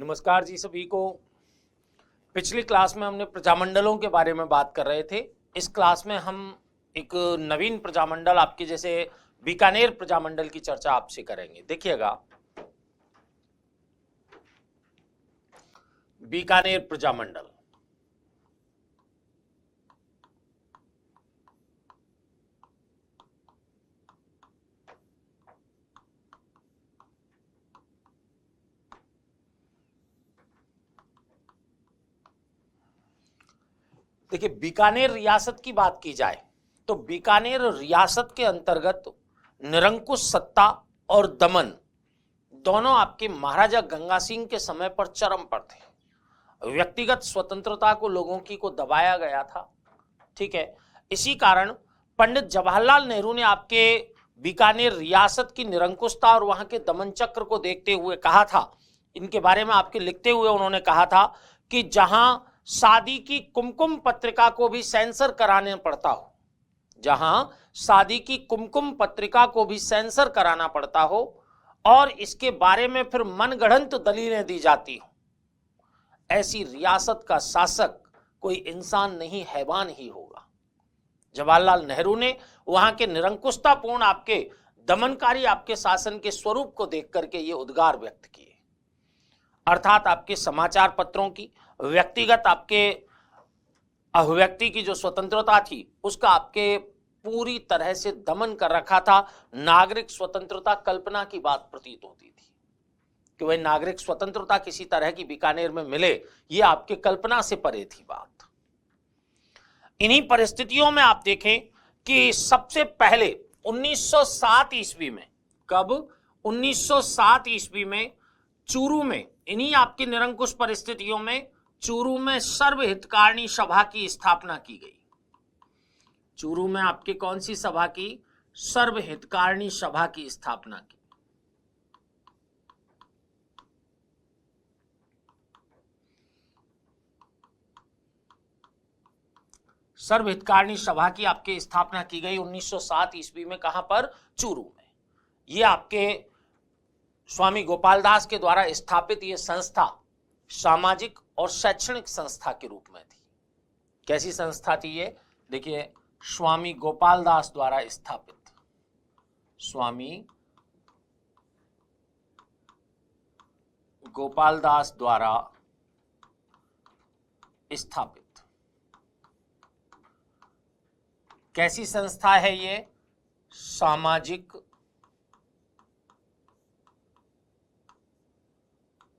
नमस्कार जी सभी को। पिछली क्लास में हमने प्रजामंडलों के बारे में बात कर रहे थे। इस क्लास में हम एक नवीन प्रजामंडल आपके जैसे बीकानेर प्रजामंडल की चर्चा आपसे करेंगे। देखिएगा, बीकानेर प्रजामंडल देखिए, बीकानेर रियासत की बात की जाए तो बीकानेर रियासत के अंतर्गत निरंकुश सत्ता और दमन दोनों आपके महाराजा गंगा सिंह के समय पर चरम पर थे। व्यक्तिगत स्वतंत्रता को लोगों की को दबाया गया था। ठीक है, इसी कारण पंडित जवाहरलाल नेहरू ने आपके बीकानेर रियासत की निरंकुशता और वहां के दमन चक्र को देखते हुए कहा था, इनके बारे में आपके लिखते हुए उन्होंने कहा था कि जहां शादी की कुमकुम पत्रिका को भी सेंसर कराने पड़ता हो, जहां शादी की कुमकुम पत्रिका को भी सेंसर कराना पड़ता हो और इसके बारे में फिर मनगढ़ंत दलीलें दी जाती हो, ऐसी रियासत का शासक कोई इंसान नहीं, हैवान ही होगा। जवाहरलाल नेहरू ने वहां के निरंकुशतापूर्ण आपके दमनकारी आपके शासन के स्वरूप को देख करके ये उद्गार व्यक्त किए। अर्थात आपके समाचार पत्रों की व्यक्तिगत आपके अभिव्यक्ति की जो स्वतंत्रता थी उसका आपके पूरी तरह से दमन कर रखा था। नागरिक स्वतंत्रता कल्पना की बात प्रतीत होती थी कि वह नागरिक स्वतंत्रता किसी तरह की बीकानेर में मिले, ये आपके कल्पना से परे थी बात। इन्हीं परिस्थितियों में आप देखें कि सबसे पहले 1907 ईस्वी में, कब? 1907 ईस्वी में चूरू में, इन्हीं आपकी निरंकुश परिस्थितियों में चूरू में सर्वहितकारिणी सभा की स्थापना की गई। चूरू में आपके कौन सी सभा की? सर्वहितकारिणी सभा की स्थापना की। सर्वहितकारिणी सभा की आपके स्थापना की गई 1907 ईस्वी में। कहां पर? चूरू में। यह आपके स्वामी गोपाल दास के द्वारा स्थापित यह संस्था सामाजिक और शैक्षणिक संस्था के रूप में थी। कैसी संस्था थी ये? देखिए, स्वामी गोपाल दास द्वारा स्थापित, स्वामी गोपाल दास द्वारा स्थापित कैसी संस्था है ये? सामाजिक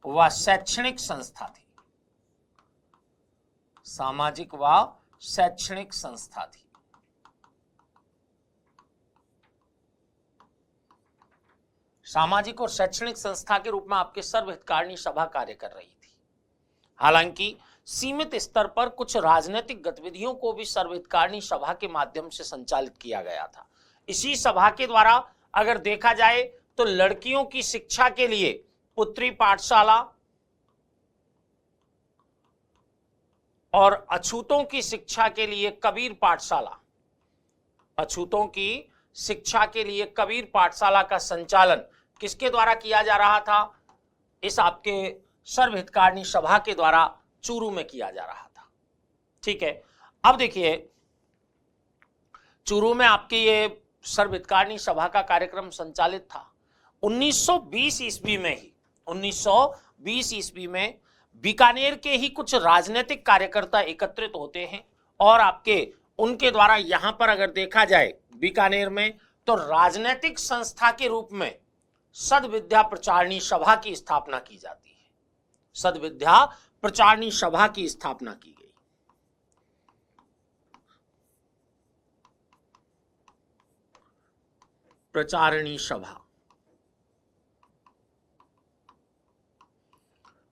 व शैक्षणिक संस्था थी। सामाजिक व शैक्षणिक संस्था थी। सामाजिक और शैक्षणिक संस्था के रूप में आपके सर्वहितकारिणी सभा कार्य कर रही थी। हालांकि सीमित स्तर पर कुछ राजनीतिक गतिविधियों को भी सर्वहितकारिणी सभा के माध्यम से संचालित किया गया था। इसी सभा के द्वारा अगर देखा जाए तो लड़कियों की शिक्षा के लिए पुत्री पाठशाला और अछूतों की शिक्षा के लिए कबीर पाठशाला, अछूतों की शिक्षा के लिए कबीर पाठशाला का संचालन किसके द्वारा किया जा रहा था? इस आपके सर्वहितकारिणी सभा के द्वारा चूरू में किया जा रहा था। ठीक है, अब देखिए, चूरू में आपके ये सर्वहितकारिणी सभा का कार्यक्रम संचालित था। 1920 ईस्वी में ही, 1920 ईस्वी में बीकानेर के ही कुछ राजनीतिक कार्यकर्ता एकत्रित होते हैं और आपके उनके द्वारा यहां पर अगर देखा जाए बीकानेर में तो राजनीतिक संस्था के रूप में सद्विद्या प्रचारिणी सभा की स्थापना की जाती है। सद्विद्या प्रचारिणी सभा की स्थापना की गई। प्रचारिणी सभा,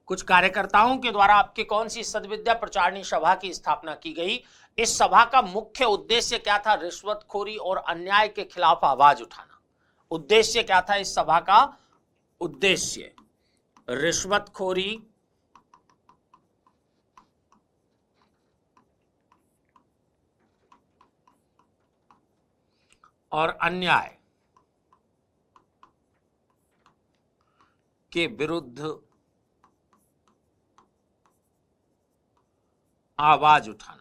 कुछ कार्यकर्ताओं के द्वारा आपके कौन सी सद्विद्या प्रचारिणी सभा की स्थापना की गई? इस सभा का मुख्य उद्देश्य क्या था? रिश्वतखोरी और अन्याय के खिलाफ आवाज उठाना। उद्देश्य क्या था इस सभा का? उद्देश्य रिश्वतखोरी और अन्याय के विरुद्ध आवाज उठाना।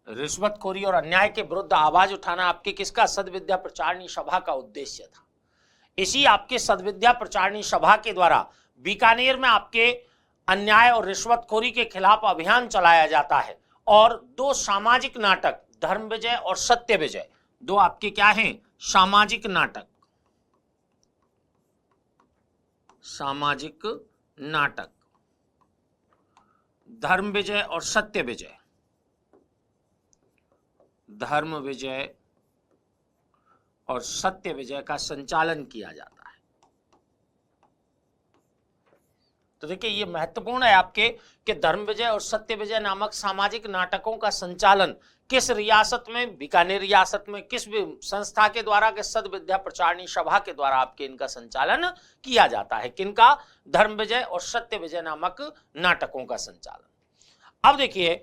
रिश्वतखोरी और अन्याय के विरुद्ध आवाज उठाना आपके किसका? सद्विद्या प्रचारिणी सभा का उद्देश्य था। इसी आपके सद्विद्या प्रचारिणी सभा के द्वारा बीकानेर में आपके अन्याय और रिश्वतखोरी के खिलाफ अभियान चलाया जाता है और दो सामाजिक नाटक धर्म विजय और सत्य विजय, दो आपके क्या हैं? सामाजिक नाटक, सामाजिक नाटक धर्म विजय और सत्य विजय, धर्म विजय और सत्य विजय का संचालन किया जाता है। तो देखिए ये महत्वपूर्ण है आपके कि धर्म विजय और सत्य विजय नामक सामाजिक नाटकों का संचालन किस रियासत में? बीकानेर रियासत में। किस संस्था के द्वारा? के सद्विद्या प्रचारिणी सभा के द्वारा आपके इनका संचालन किया जाता है। किनका? धर्म विजय और सत्य विजय नामक नाटकों का संचालन। अब देखिए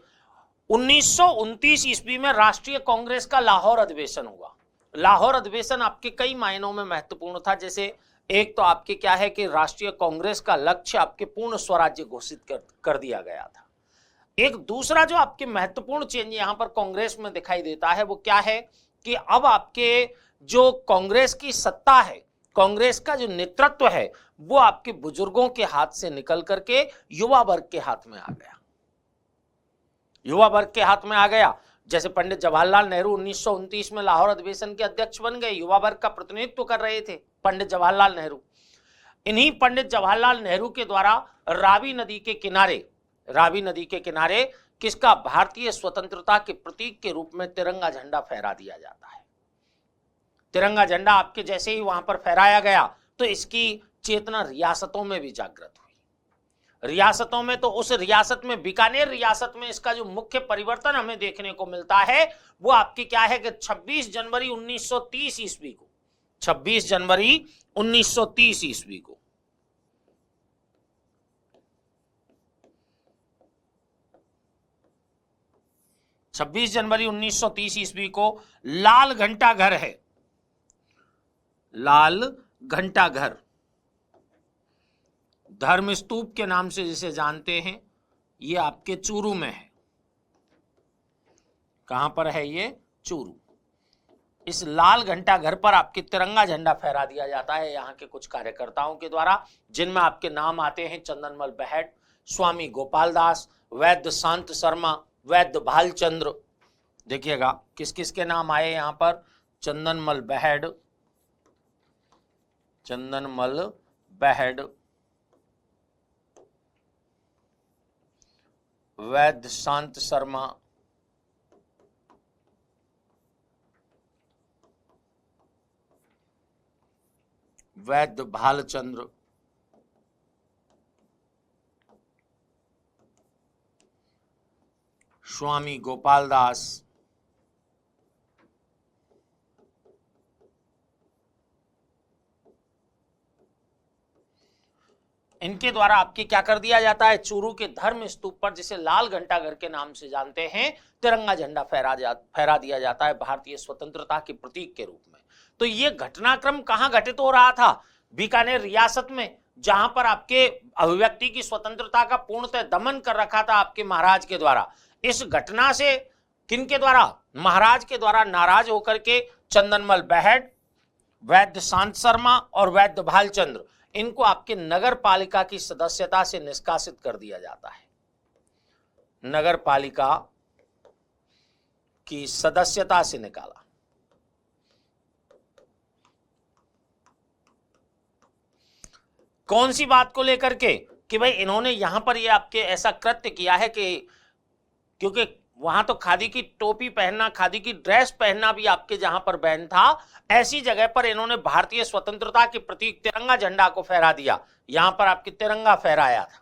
1929 ईस्वी में राष्ट्रीय कांग्रेस का लाहौर अधिवेशन हुआ। लाहौर अधिवेशन आपके कई मायनों में महत्वपूर्ण था। जैसे एक तो आपके क्या है कि राष्ट्रीय कांग्रेस का लक्ष्य आपके पूर्ण स्वराज्य घोषित कर दिया गया था। एक दूसरा जो आपके महत्वपूर्ण चेंज यहां पर कांग्रेस में दिखाई देता है वो क्या है कि अब आपके जो कांग्रेस की सत्ता है, कांग्रेस का जो नेतृत्व है वो आपके बुजुर्गों के हाथ से निकल करके युवा वर्ग के हाथ में आ गया। युवा वर्ग के हाथ में आ गया। जैसे पंडित जवाहरलाल नेहरू 1929 में लाहौर अधिवेशन के अध्यक्ष बन गए, युवा वर्ग का प्रतिनिधित्व कर रहे थे पंडित जवाहरलाल नेहरू। इन्हीं पंडित जवाहरलाल नेहरू के द्वारा रावी नदी के किनारे किसका? भारतीय स्वतंत्रता के प्रतीक के रूप में तिरंगा झंडा फहरा दिया जाता है। तिरंगा झंडा आपके जैसे ही वहां पर फहराया गया तो इसकी चेतना रियासतों में भी जागृत हुई। रियासतों में तो उस रियासत में, बीकानेर रियासत में इसका जो मुख्य परिवर्तन हमें देखने को मिलता है वो आपकी क्या है कि 26 जनवरी 1930 ईस्वी को, 26 जनवरी 1930 ईस्वी को 26 जनवरी 1930 ईस्वी को लाल घंटा घर है, लाल घंटा घर धर्म स्तूप के नाम से जिसे जानते हैं, ये आपके चूरू में है। कहां पर है ये? चूरू। इस लाल घंटा घर पर आपके तिरंगा झंडा फहरा दिया जाता है यहाँ के कुछ कार्यकर्ताओं के द्वारा, जिनमें आपके नाम आते हैं चंदनमल बहट, स्वामी गोपाल दास, वैद्य शांत शर्मा, वैद्य भालचंद्र। देखिएगा किस किस के नाम आए यहाँ पर? चंदनमल बहट, चंदनमल बहट, वैद्य शांत शर्मा, वैद्य भालचंद्र, स्वामी गोपाल दास, इनके द्वारा आपके क्या कर दिया जाता है? चूरू के धर्म स्तूप पर, जिसे लाल घंटाघर के नाम से जानते हैं, तिरंगा झंडा फहरा दिया जाता है भारतीय स्वतंत्रता के प्रतीक के रूप में। तो ये घटनाक्रम कहां घटित हो रहा था? बीकानेर रियासत में, जहां पर आपके अभिव्यक्ति की स्वतंत्रता का पूर्णतः दमन कर रखा था आपके महाराज के द्वारा। इस घटना से किनके द्वारा? महाराज के द्वारा नाराज होकर के चंदनमल बहट, वैद्य शांत शर्मा और वैद्य भालचंद्र, इनको आपके नगर पालिका की सदस्यता से निष्कासित कर दिया जाता है। नगर पालिका की सदस्यता से निकाला। कौन सी बात को लेकर के? कि भाई इन्होंने यहां पर ये आपके ऐसा कृत्य किया है कि क्योंकि वहां तो खादी की टोपी पहनना, खादी की ड्रेस पहनना भी आपके जहां पर बैन था, ऐसी जगह पर इन्होंने भारतीय स्वतंत्रता के प्रतीक तिरंगा झंडा को फहरा दिया। यहां पर आपके तिरंगा फहराया था।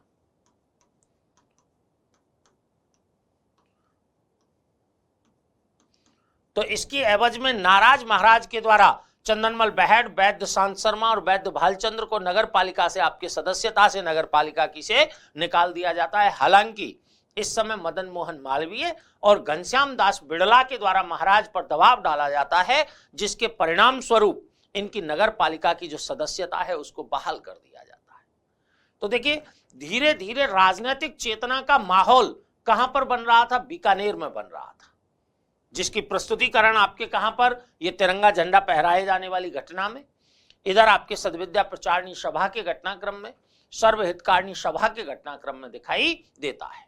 तो इसकी एवज में नाराज महाराज के द्वारा चंदनमल बहट, वैद्य शांत शर्मा और वैद्य भालचंद्र को नगर पालिका से, आपके सदस्यता से नगर पालिका की से निकाल दिया जाता है। हालांकि इस समय मदन मोहन मालवीय और घनश्याम दास बिड़ला के द्वारा महाराज पर दबाव डाला जाता है, जिसके परिणाम स्वरूप इनकी नगर पालिका की जो सदस्यता है उसको बहाल कर दिया जाता है। तो देखिए धीरे धीरे राजनीतिक चेतना का माहौल कहां पर बन रहा था, बीकानेर में बन रहा था, जिसकी प्रस्तुतिकरण आपके कहां पर, ये तिरंगा झंडा फहराए जाने वाली घटना में, इधर आपके सदविद्या प्रचारणी सभा के घटनाक्रम में, सर्वहितकारिणी सभा के घटनाक्रम में दिखाई देता है।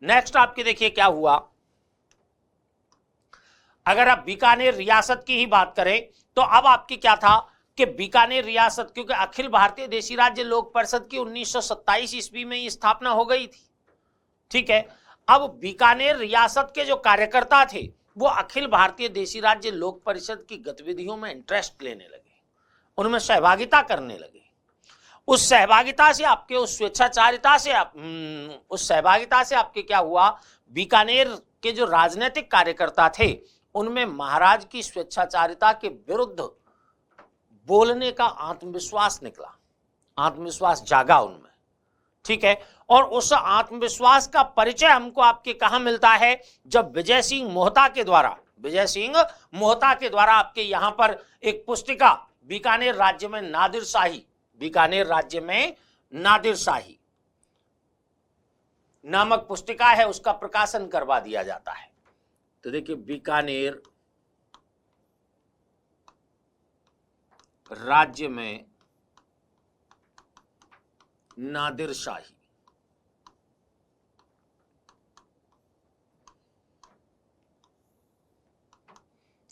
नेक्स्ट आपके देखिए क्या हुआ, अगर आप बीकानेर रियासत की ही बात करें तो अब आपकी क्या था कि बीकानेर रियासत, क्योंकि अखिल भारतीय देशी राज्य लोक परिषद की 1927 ईस्वी में ही स्थापना हो गई थी, ठीक है। अब बीकानेर रियासत के जो कार्यकर्ता थे वो अखिल भारतीय देशी राज्य लोक परिषद की गतिविधियों में इंटरेस्ट लेने लगे, उनमें सहभागिता करने लगे। उस सहभागिता से आपके, उस स्वेच्छाचारिता से उस सहभागिता से आपके क्या हुआ, बीकानेर के जो राजनीतिक कार्यकर्ता थे उनमें महाराज की स्वेच्छाचारिता के विरुद्ध बोलने का आत्मविश्वास निकला, आत्मविश्वास जागा उनमें, ठीक है। और उस आत्मविश्वास का परिचय हमको आपके कहां मिलता है, जब विजय सिंह मोहता के द्वारा आपके यहां पर एक पुस्तिका बीकानेर राज्य में नादिर शाही नामक पुस्तिका है, उसका प्रकाशन करवा दिया जाता है। तो देखिए बीकानेर राज्य में नादिर शाही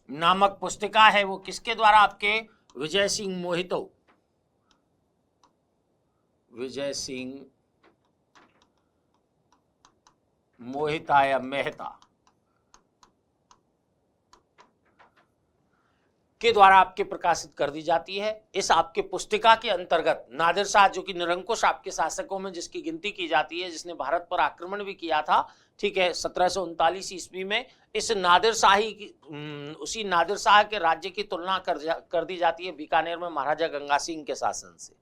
नामक पुस्तिका है, वो किसके द्वारा, आपके विजय सिंह मोहिता या मेहता के द्वारा आपके प्रकाशित कर दी जाती है। इस आपके पुस्तिका के अंतर्गत नादिर शाह, जो कि निरंकुश आपके शासकों में जिसकी गिनती की जाती है, जिसने भारत पर आक्रमण भी किया था, ठीक है, 1739 ईस्वी में, इस नादिर शाही की, उसी नादिर शाह के राज्य की तुलना कर दी जाती है बीकानेर में महाराजा गंगा सिंह के शासन से।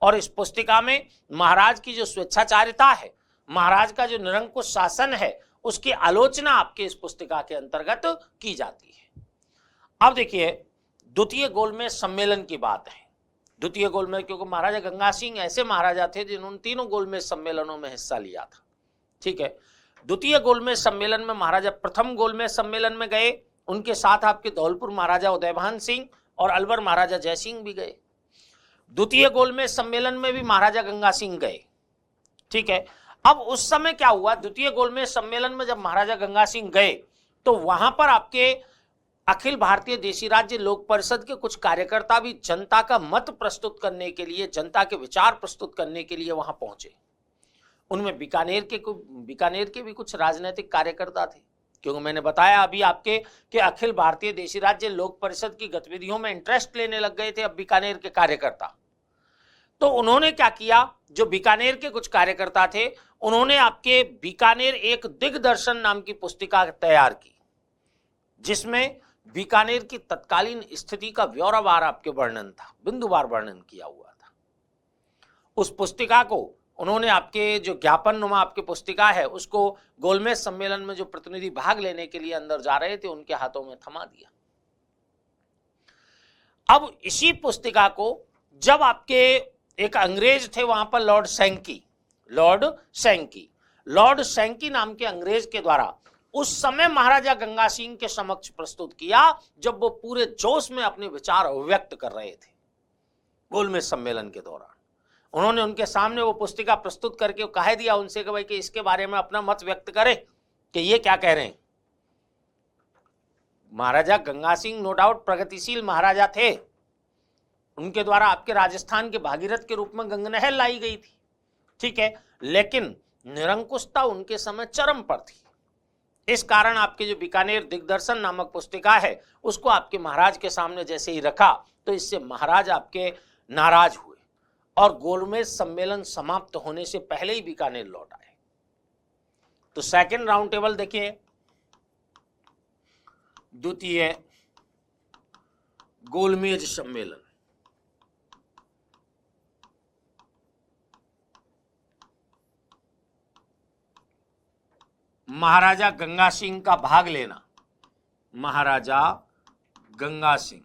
और इस पुस्तिका में महाराज की जो स्वेच्छाचारिता है, महाराज का जो निरंकुश शासन है, उसकी आलोचना आपके इस पुस्तिका के अंतर्गत की जाती है। अब देखिए द्वितीय गोलमेज सम्मेलन की बात है। द्वितीय गोलमेज, क्योंकि महाराजा गंगा सिंह ऐसे महाराजा थे जिन्होंने तीनों गोलमेज सम्मेलनों में हिस्सा लिया था, ठीक है। द्वितीय गोलमेज सम्मेलन में महाराजा प्रथम गोलमेज सम्मेलन में गए, उनके साथ आपके धौलपुर महाराजा उदयभान सिंह और अलवर महाराजा जयसिंह भी गए। द्वितीय गोलमेज सम्मेलन में भी महाराजा गंगा सिंह गए, ठीक है। अब उस समय क्या हुआ, द्वितीय गोलमेज सम्मेलन में जब महाराजा गंगा सिंह गए तो वहां पर आपके अखिल भारतीय देशी राज्य लोक परिषद के कुछ कार्यकर्ता भी जनता का मत प्रस्तुत करने के लिए, जनता के विचार प्रस्तुत करने के लिए वहां पहुंचे। उनमें बीकानेर के भी कुछ राजनीतिक कार्यकर्ता थे, क्योंकि मैंने बताया अभी आपके कि अखिल भारतीय देशी राज्य लोक परिषद की गतिविधियों में इंटरेस्ट लेने लग गए थे अब बीकानेर के कार्यकर्ता। तो उन्होंने क्या किया, जो बीकानेर के कुछ कार्यकर्ता थे, उन्होंने आपके बीकानेर एक दिग्दर्शन नाम की पुस्तिका तैयार की, जिसमें बीकानेर की तत्कालीन स्थिति का ब्यौरावार आपके वर्णन था, बिंदुवार वर्णन किया हुआ था। उस पुस्तिका को उन्होंने आपके जो ज्ञापन नुमा आपकी पुस्तिका है, उसको गोलमेज सम्मेलन में जो प्रतिनिधि भाग लेने के लिए अंदर जा रहे थे उनके हाथों में थमा दिया। अब इसी पुस्तिका को जब आपके एक अंग्रेज थे वहां पर, लॉर्ड सैंकी नाम के अंग्रेज के द्वारा उस समय महाराजा गंगा सिंह के समक्ष प्रस्तुत किया, जब वो पूरे जोश में अपने विचार अभिव्यक्त कर रहे थे गोलमेज सम्मेलन के दौरान। उन्होंने उनके सामने वो पुस्तिका प्रस्तुत करके कह दिया उनसे कि भाई कि इसके बारे में अपना मत व्यक्त करें कि ये क्या कह रहे हैं। महाराजा गंगा सिंह नो डाउट प्रगतिशील महाराजा थे, उनके द्वारा आपके राजस्थान के भागीरथ के रूप में गंगनहर लाई गई थी, ठीक है, लेकिन निरंकुशता उनके समय चरम पर थी। इस कारण आपके जो बीकानेर दिग्दर्शन नामक पुस्तिका है उसको आपके महाराज के सामने जैसे ही रखा तो इससे महाराज आपके नाराज हुए और गोलमेज सम्मेलन समाप्त होने से पहले ही बीकानेर लौट आए। तो सेकंड राउंड टेबल देखिए, द्वितीय गोलमेज सम्मेलन, महाराजा गंगा सिंह का भाग लेना, महाराजा गंगा सिंह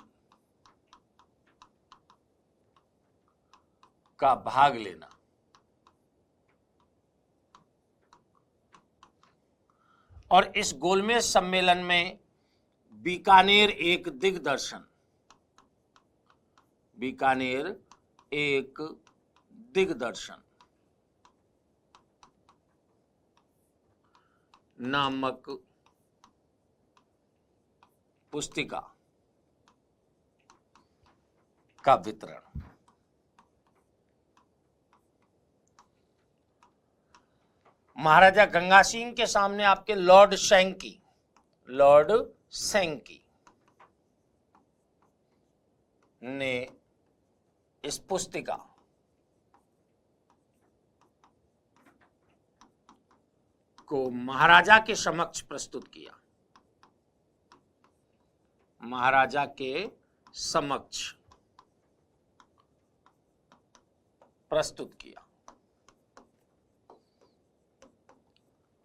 का भाग लेना, और इस गोलमेज सम्मेलन में बीकानेर एक दिग्दर्शन, बीकानेर एक दिग्दर्शन नामक पुस्तिका का वितरण। महाराजा गंगा सिंह के सामने आपके लॉर्ड सैंकी ने इस पुस्तिका को महाराजा के समक्ष प्रस्तुत किया, महाराजा के समक्ष प्रस्तुत किया।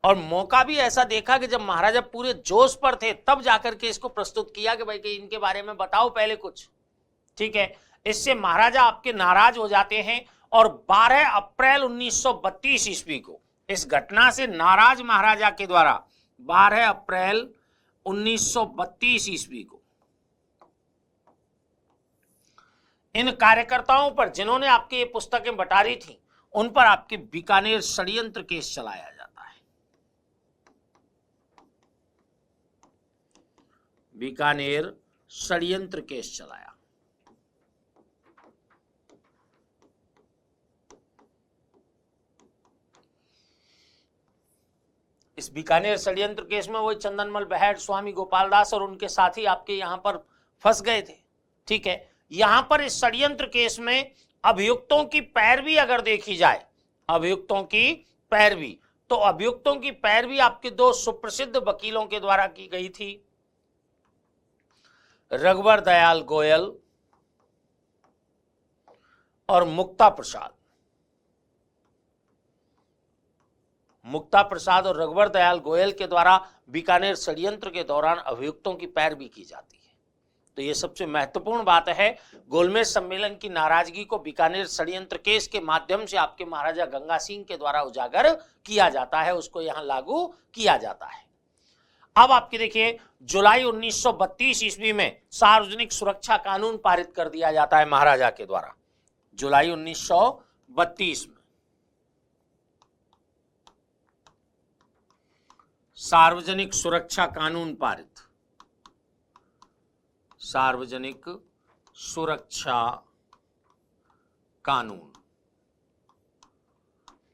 और मौका भी ऐसा देखा कि जब महाराजा पूरे जोश पर थे तब जाकर के इसको प्रस्तुत किया कि भाई कि इनके बारे में बताओ पहले कुछ, ठीक है। इससे महाराजा आपके नाराज हो जाते हैं और 12 अप्रैल 1932 ईस्वी को इस घटना से नाराज महाराजा के द्वारा 12 अप्रैल 1932 ईस्वी को इन कार्यकर्ताओं पर जिन्होंने आपकी ये पुस्तकें बटारी थी उन पर आपके बीकानेर षड्यंत्र केस चलाया जाता है। बीकानेर षड्यंत्र केस चलाया। इस बीकानेर षड्यंत्र केस में वही चंदनमल बहट, स्वामी गोपाल दास और उनके साथी आपके यहां पर फंस गए थे, ठीक है। यहां पर इस षड्यंत्र केस में अभियुक्तों की पैरवी अगर देखी जाए, अभियुक्तों की पैरवी, तो अभियुक्तों की पैरवी आपके दो सुप्रसिद्ध वकीलों के द्वारा की गई थी, रघुवर दयाल गोयल और मुक्ता प्रसाद। मुक्ता प्रसाद और रघुवर दयाल गोयल के द्वारा बीकानेर षड्यंत्र के दौरान अभियुक्तों की पैरवी की जाती है। तो ये सबसे महत्वपूर्ण बात है। गोलमेज सम्मेलन की नाराजगी को बीकानेर षड्यंत्र केस के माध्यम से आपके महाराजा गंगा सिंह के द्वारा उजागर किया जाता है, उसको यहां लागू किया जाता है। अब आपके देखिए जुलाई 1932 ईस्वी में सार्वजनिक सुरक्षा कानून पारित कर दिया जाता है महाराजा के द्वारा। जुलाई 1932 में सार्वजनिक सुरक्षा कानून पारित, सार्वजनिक सुरक्षा कानून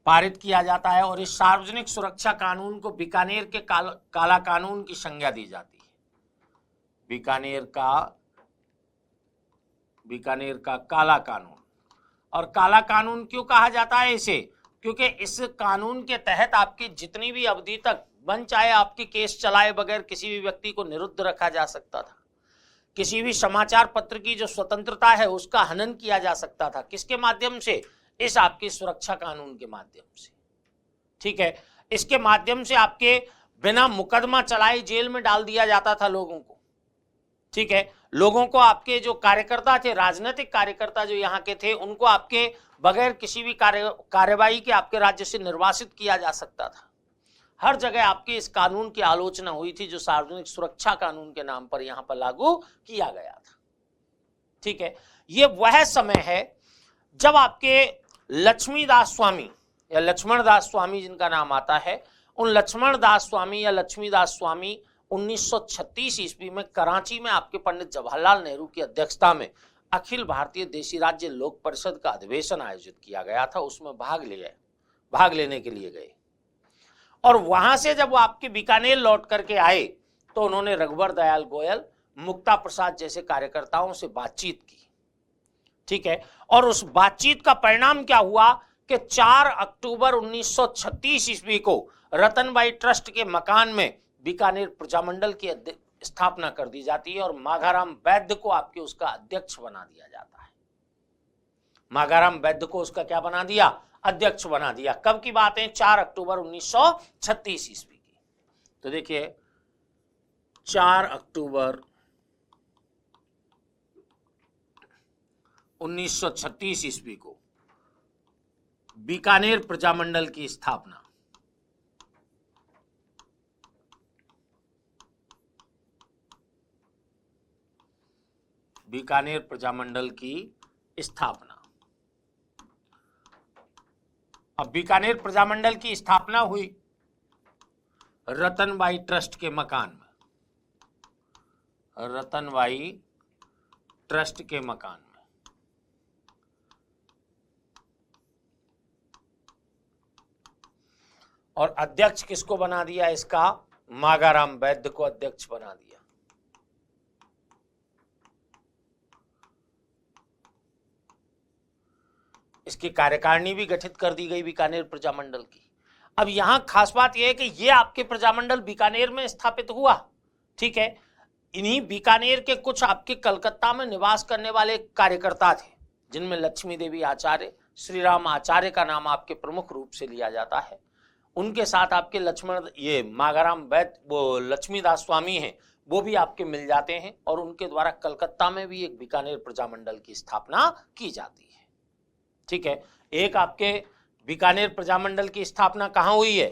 पारित किया जाता है और इस सार्वजनिक सुरक्षा कानून को बीकानेर के काला कानून की संज्ञा दी जाती है। बीकानेर का काला कानून। और काला कानून क्यों कहा जाता है इसे? क्योंकि इस कानून के तहत आपकी जितनी भी अवधि तक मन चाहे आपकी केस चलाए बगैर किसी भी व्यक्ति को निरुद्ध रखा जा सकता था। किसी भी समाचार पत्र की जो स्वतंत्रता है उसका हनन किया जा सकता था। किसके माध्यम से? इस आपके सुरक्षा कानून के माध्यम से, ठीक है। इसके माध्यम से आपके बिना मुकदमा चलाए जेल में डाल दिया जाता था लोगों को, ठीक है। लोगों को आपके जो कार्यकर्ता थे, राजनीतिक कार्यकर्ता जो यहाँ के थे, उनको आपके बगैर किसी भी कार्यवाही के आपके राज्य से निर्वासित किया जा सकता था। हर जगह आपके इस कानून की आलोचना हुई थी जो सार्वजनिक सुरक्षा कानून के नाम पर यहां पर लागू किया गया था, ठीक है। ये वह समय है जब आपके लक्ष्मीदास स्वामी या लक्ष्मणदास स्वामी जिनका नाम आता है, उन लक्ष्मणदास स्वामी या लक्ष्मीदास स्वामी 1936 ईस्वी में कराची में आपके पंडित जवाहरलाल नेहरू की अध्यक्षता में अखिल भारतीय देशी राज्य लोक परिषद का अधिवेशन आयोजित किया गया था। उसमें भाग लेने के लिए गए और वहां से जब वो आपके बीकानेर लौट करके आए तो उन्होंने रघुवर दयाल गोयल, मुक्ता प्रसाद जैसे कार्यकर्ताओं से बातचीत की, ठीक है। और उस बातचीत का परिणाम क्या हुआ कि 4 अक्टूबर 1936 ईस्वी को रतनबाई ट्रस्ट के मकान में बीकानेर प्रजामंडल की स्थापना कर दी जाती है और माघाराम वैद्य को आपके उसका अध्यक्ष बना दिया जाता है। माघाराम वैद्य को उसका क्या बना दिया? अध्यक्ष बना दिया। कब की बात है? 4 अक्टूबर 1936 ईस्वी की। तो देखिए 4 अक्टूबर 1936 ईस्वी को बीकानेर प्रजामंडल की स्थापना। बीकानेर प्रजामंडल की स्थापना। अब बीकानेर प्रजामंडल की स्थापना हुई रतनबाई ट्रस्ट के मकान में, रतनबाई ट्रस्ट के मकान में। और अध्यक्ष किसको बना दिया इसका? मागाराम वैद्य को अध्यक्ष बना दिया। इसकी कार्यकारिणी भी गठित कर दी गई बीकानेर प्रजामंडल की। अब यहां खास बात यह है कि यह आपके प्रजामंडल बीकानेर में स्थापित हुआ, ठीक है। इन्हीं बीकानेर के कुछ आपके कलकत्ता में निवास करने वाले कार्यकर्ता थे, जिनमें लक्ष्मी देवी आचार्य, श्री राम आचार्य का नाम आपके प्रमुख रूप से लिया जाता है। उनके साथ आपके लक्ष्मण, ये मागाराम वैद्य, वो लक्ष्मीदास स्वामी हैं, वो भी आपके मिल जाते हैं। और उनके द्वारा कलकत्ता में भी एक बीकानेर प्रजामंडल की स्थापना की जाती है, ठीक है। एक आपके बीकानेर प्रजामंडल की स्थापना कहां हुई है?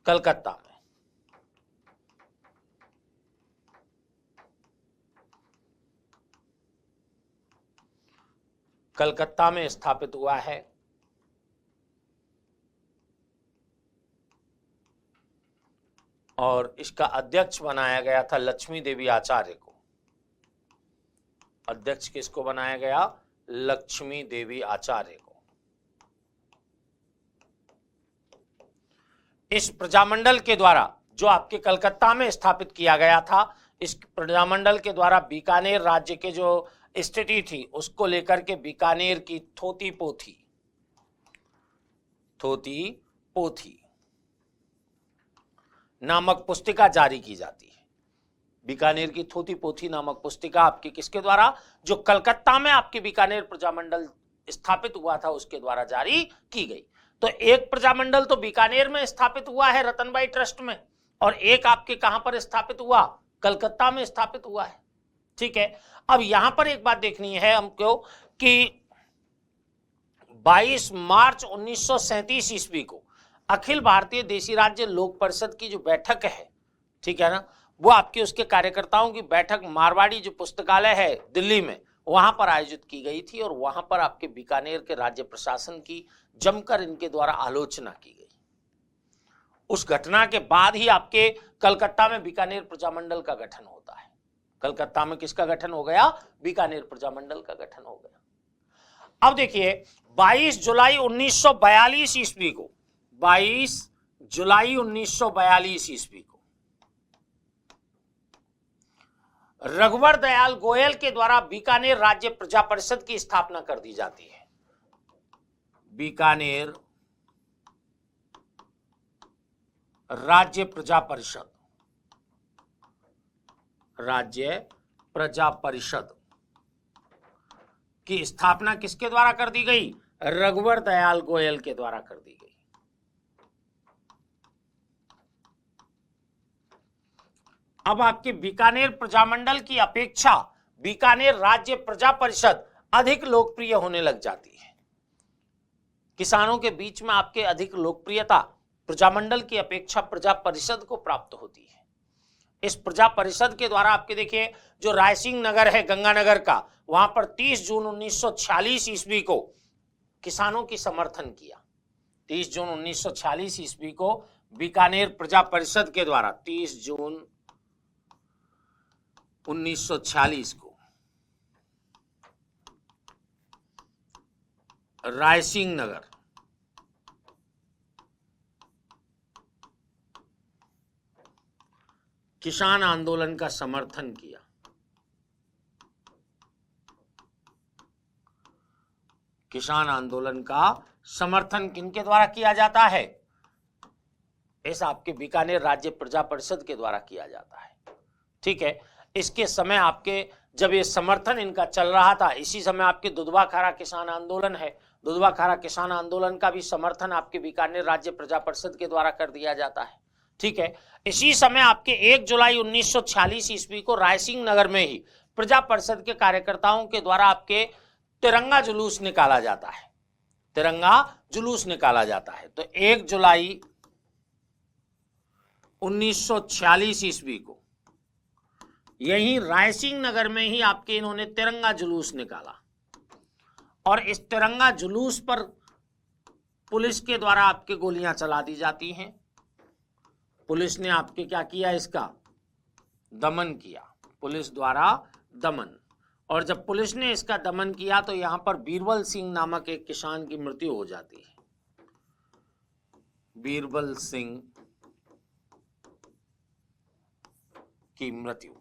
कलकत्ता में। कलकत्ता में स्थापित हुआ है। और इसका अध्यक्ष बनाया गया था लक्ष्मी देवी आचार्य को। अध्यक्ष किसको बनाया गया? लक्ष्मी देवी आचार्य को। इस प्रजामंडल के द्वारा जो आपके कलकत्ता में स्थापित किया गया था, इस प्रजामंडल के द्वारा बीकानेर राज्य के जो स्थिति थी उसको लेकर के बीकानेर की थोती पोथी नामक पुस्तिका जारी की जाती है। बीकानेर की थोती पोथी नामक पुस्तिका आपकी किसके द्वारा? जो कलकत्ता में आपके बीकानेर प्रजामंडल स्थापित हुआ था उसके द्वारा जारी की गई। तो एक प्रजामंडल तो बीकानेर में स्थापित हुआ है रतनबाई ट्रस्ट में, और एक आपके कहां पर स्थापित हुआ? कलकत्ता में स्थापित हुआ है, ठीक है। अब यहां पर एक बात देखनी है हमको कि 22 मार्च 1937 ईस्वी को अखिल भारतीय देशी राज्य लोक परिषद की जो बैठक है, ठीक है ना, वो आपके उसके कार्यकर्ताओं की बैठक मारवाड़ी जो पुस्तकालय है दिल्ली में, वहां पर आयोजित की गई थी। और वहां पर आपके बीकानेर के राज्य प्रशासन की जमकर इनके द्वारा आलोचना की गई। उस घटना के बाद ही आपके कलकत्ता में बीकानेर प्रजामंडल का गठन होता है। कलकत्ता में किसका गठन हो गया? बीकानेर प्रजामंडल का गठन हो गया। अब देखिए 22 जुलाई 1942 ईस्वी को, 22 जुलाई 1942 ईस्वी को रघुवर दयाल गोयल के द्वारा बीकानेर राज्य प्रजा परिषद की स्थापना कर दी जाती है। बीकानेर राज्य प्रजा परिषद, राज्य प्रजा परिषद की स्थापना किसके द्वारा कर दी गई? रघुवर दयाल गोयल के द्वारा कर दी गई। अब आपके बीकानेर प्रजामंडल की अपेक्षा बीकानेर राज्य प्रजा परिषद अधिक लोकप्रिय होने लग जाती है। किसानों के बीच में आपके अधिक लोकप्रियता प्रजामंडल की अपेक्षा प्रजा परिषद को प्राप्त होती है। इस प्रजा परिषद के द्वारा आपके देखिए जो रायसिंह नगर है गंगानगर का, वहां पर 30 जून 1946 ईस्वी को किसानों की समर्थन किया। 30 जून 1946 ईस्वी को बीकानेर प्रजा परिषद के द्वारा 30 जून 1946 को रायसिंह नगर किसान आंदोलन का समर्थन किया। किसान आंदोलन का समर्थन किनके द्वारा किया जाता है? इस आपके बीकानेर राज्य प्रजा परिषद के द्वारा किया जाता है, ठीक है। इसके समय आपके जब ये समर्थन इनका चल रहा था, इसी समय आपके दुधवा खारा किसान आंदोलन है। दुधवा खारा किसान आंदोलन का भी समर्थन आपके बीकानेर राज्य प्रजा परिषद के द्वारा कर दिया जाता है, ठीक है। इसी समय आपके 1 जुलाई 1946 ईस्वी को रायसिंह नगर में ही प्रजा परिषद के कार्यकर्ताओं के द्वारा आपके तिरंगा जुलूस निकाला जाता है। तिरंगा जुलूस निकाला जाता है। तो 1 जुलाई 1946 ईस्वी को यही रायसिंह नगर में ही आपके इन्होंने तिरंगा जुलूस निकाला और इस तिरंगा जुलूस पर पुलिस के द्वारा आपके गोलियां चला दी जाती हैं। पुलिस ने आपके क्या किया, इसका दमन किया, पुलिस द्वारा दमन। और जब पुलिस ने इसका दमन किया तो यहां पर बीरबल सिंह नामक एक किसान की मृत्यु हो जाती है। बीरबल सिंह की मृत्यु,